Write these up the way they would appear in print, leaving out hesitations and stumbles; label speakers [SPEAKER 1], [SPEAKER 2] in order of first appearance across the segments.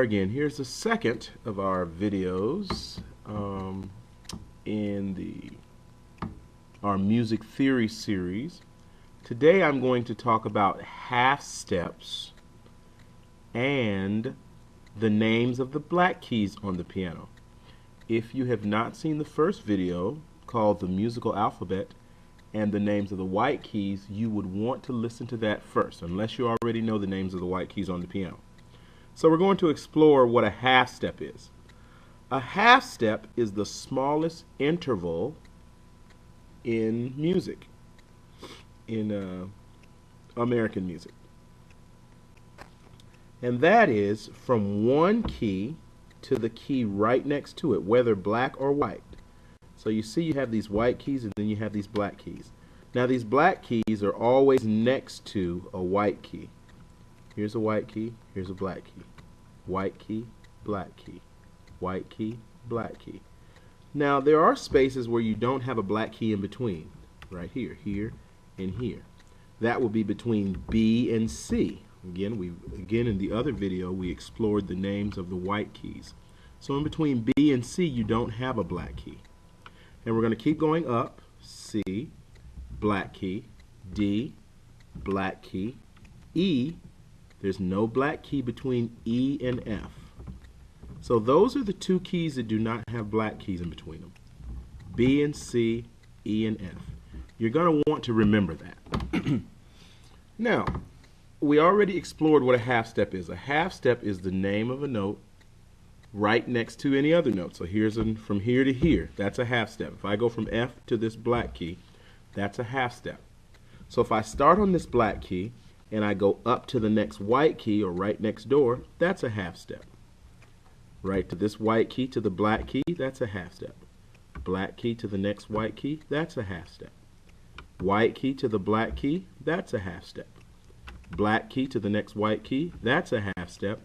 [SPEAKER 1] again. Here's the second of our videos in our music theory series. Today I'm going to talk about half steps and the names of the black keys on the piano. If you have not seen the first video called The Musical Alphabet and the names of the white keys, you would want to listen to that first, unless you already know the names of the white keys on the piano. So we're going to explore what a half step is. A half step is the smallest interval in music, in American music. And that is from one key to the key right next to it, whether black or white. So you see you have these white keys and then you have these black keys. Now these black keys are always next to a white key. Here's a white key, here's a black key. White key, black key. White key, black key. Now there are spaces where you don't have a black key in between. Right here, here, and here. That will be between B and C. Again, in the other video we explored the names of the white keys. So in between B and C you don't have a black key. And we're going to keep going up. C, black key, D, black key, E. There's no black key between E and F. So those are the two keys that do not have black keys in between them. B and C, E and F. You're going to want to remember that. Now, we already explored what a half step is. A half step is the name of a note right next to any other note. So here's from here to here. That's a half step. If I go from F to this black key, that's a half step. So if I start on this black key and I go up to the next white key or right next door, that's a half step. Right to this white key to the black key, that's a half step. Black key to the next white key, that's a half step. White key to the black key, that's a half step. Black key to the next white key, that's a half step.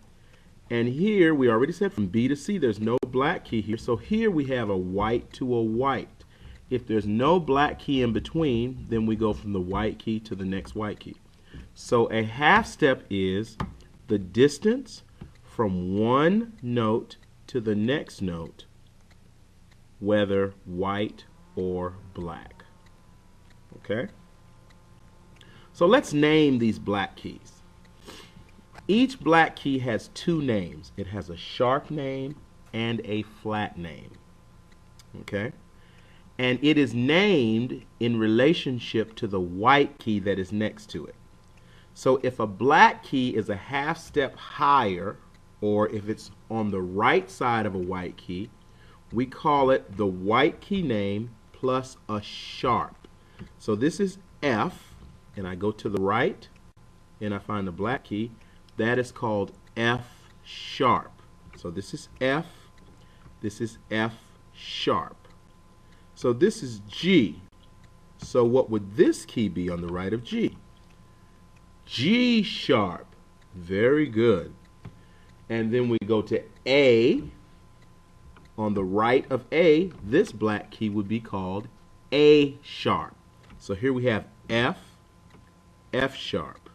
[SPEAKER 1] And here, we already said from B to C, there's no black key here. So here we have a white to a white. If there's no black key in between, then we go from the white key to the next white key. So a half step is the distance from one note to the next note, whether white or black. Okay? So let's name these black keys. Each black key has two names. It has a sharp name and a flat name. Okay? And it is named in relationship to the white key that is next to it. So if a black key is a half step higher, or if it's on the right side of a white key, we call it the white key name plus a sharp. So this is F, and I go to the right, and I find the black key. That is called F sharp. So this is F, this is F sharp. So this is G. So what would this key be on the right of G? G sharp. Very good. And then we go to A. On the right of A, this black key would be called A sharp. So here we have F, F sharp,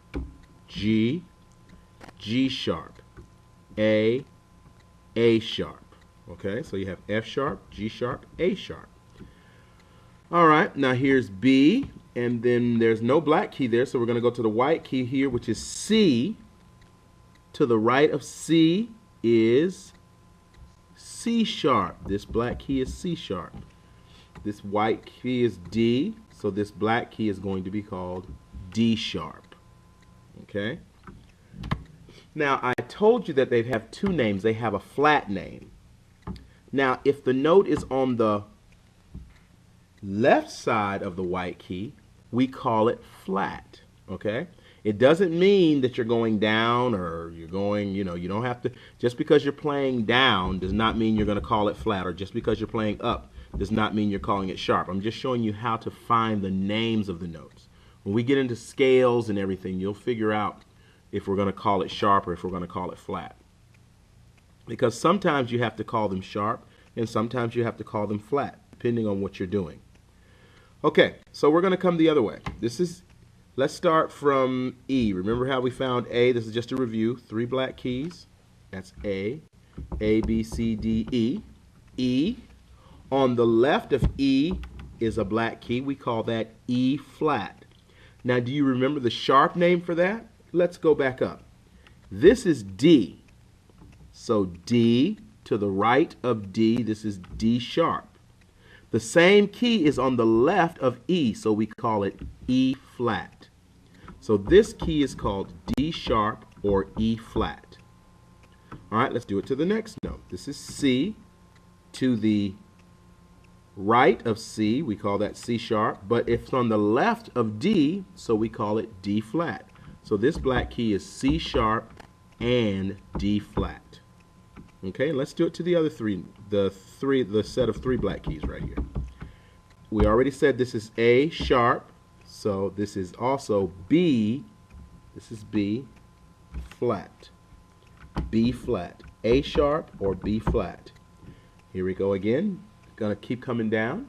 [SPEAKER 1] G, G sharp, A sharp. Okay, so you have F sharp, G sharp, A sharp. All right, now here's B, and then there's no black key there, so we're going to go to the white key here, which is C. To the right of C is C sharp. This black key is C sharp. This white key is D, so this black key is going to be called D sharp. Okay? Now, I told you that they have two names. They have a flat name. Now, if the note is on the left side of the white key, we call it flat. Okay? It doesn't mean that you're going down or you're going, you don't have to, just because you're playing down does not mean you're going to call it flat, or just because you're playing up does not mean you're calling it sharp. I'm just showing you how to find the names of the notes. When we get into scales and everything, you'll figure out if we're going to call it sharp or if we're going to call it flat. Because sometimes you have to call them sharp and sometimes you have to call them flat, depending on what you're doing. Okay, so we're going to come the other way. Let's start from E. Remember how we found A? This is just a review. 3 black keys. That's A. A, B, C, D, E. E. On the left of E is a black key. We call that E flat. Now, do you remember the sharp name for that? Let's go back up. This is D. So D, to the right of D, this is D sharp. The same key is on the left of E, so we call it E flat. So this key is called D sharp or E flat. All right, let's do it to the next note. This is C. To the right of C, we call that C sharp, but it's on the left of D, so we call it D flat. So this black key is C sharp and D flat. Okay, let's do it to the other three, the set of three black keys right here. We already said this is A sharp, so this is also B. This is B flat. B flat. A sharp or B flat. Here we go again. Gonna keep coming down.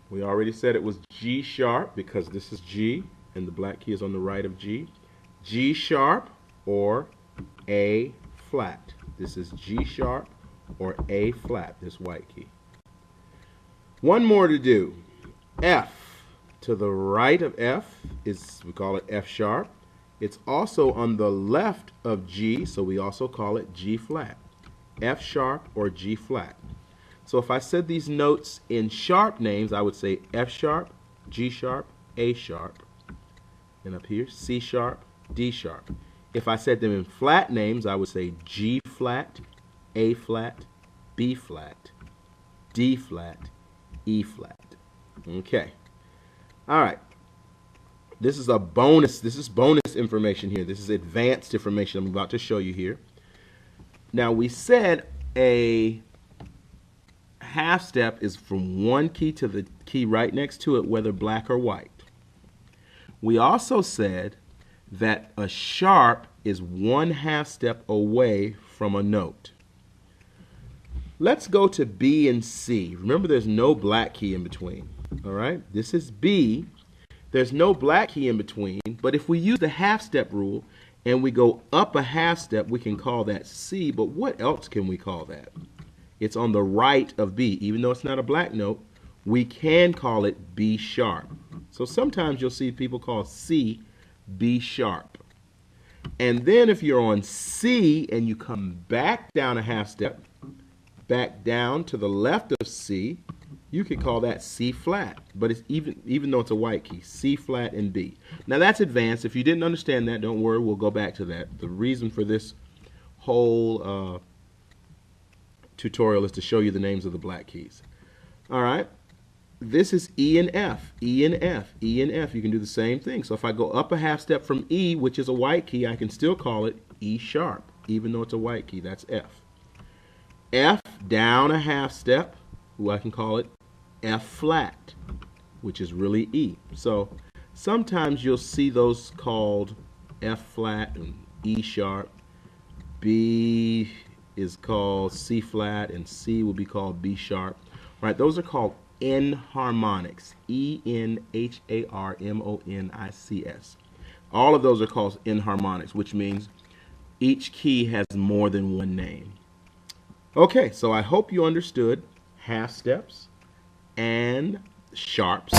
[SPEAKER 1] We already said it was G sharp because this is G and the black key is on the right of G. G sharp or A flat. This is G sharp or A flat, this white key. One more to do. F. To the right of F is, we call it F sharp. It's also on the left of G, so we also call it G flat. F sharp or G flat. So if I said these notes in sharp names, I would say F sharp, G sharp, A sharp. And up here, C sharp, D sharp. If I said them in flat names, I would say G flat, A flat, B flat, D flat, E flat. Okay. All right. This is a bonus. This is bonus information here. This is advanced information I'm about to show you here. Now we said a half step is from one key to the key right next to it, whether black or white. We also said that a sharp is one half step away from a note. Let's go to B and C. Remember, there's no black key in between. All right, this is B. There's no black key in between, but if we use the half step rule and we go up a half step, we can call that C, but what else can we call that? It's on the right of B. Even though it's not a black note, we can call it B sharp. So sometimes you'll see people call C B sharp. And then if you're on C and you come back down a half step, back down to the left of C, you could call that C flat, but it's even though it's a white key, C flat and B. Now that's advanced. If you didn't understand that, don't worry, we'll go back to that. The reason for this whole tutorial is to show you the names of the black keys. All right, this is E and F, E and F, E and F. You can do the same thing. So if I go up a half step from E, which is a white key, I can still call it E sharp, even though it's a white key. That's F. F down a half step, I can call it F flat, which is really E. So sometimes you'll see those called F flat and E sharp. B is called C flat and C will be called B sharp. Right? Those are called enharmonics. E-N-H-A-R-M-O-N-I-C-S. All of those are called enharmonics, which means each key has more than one name. Okay, so I hope you understood half steps and sharps.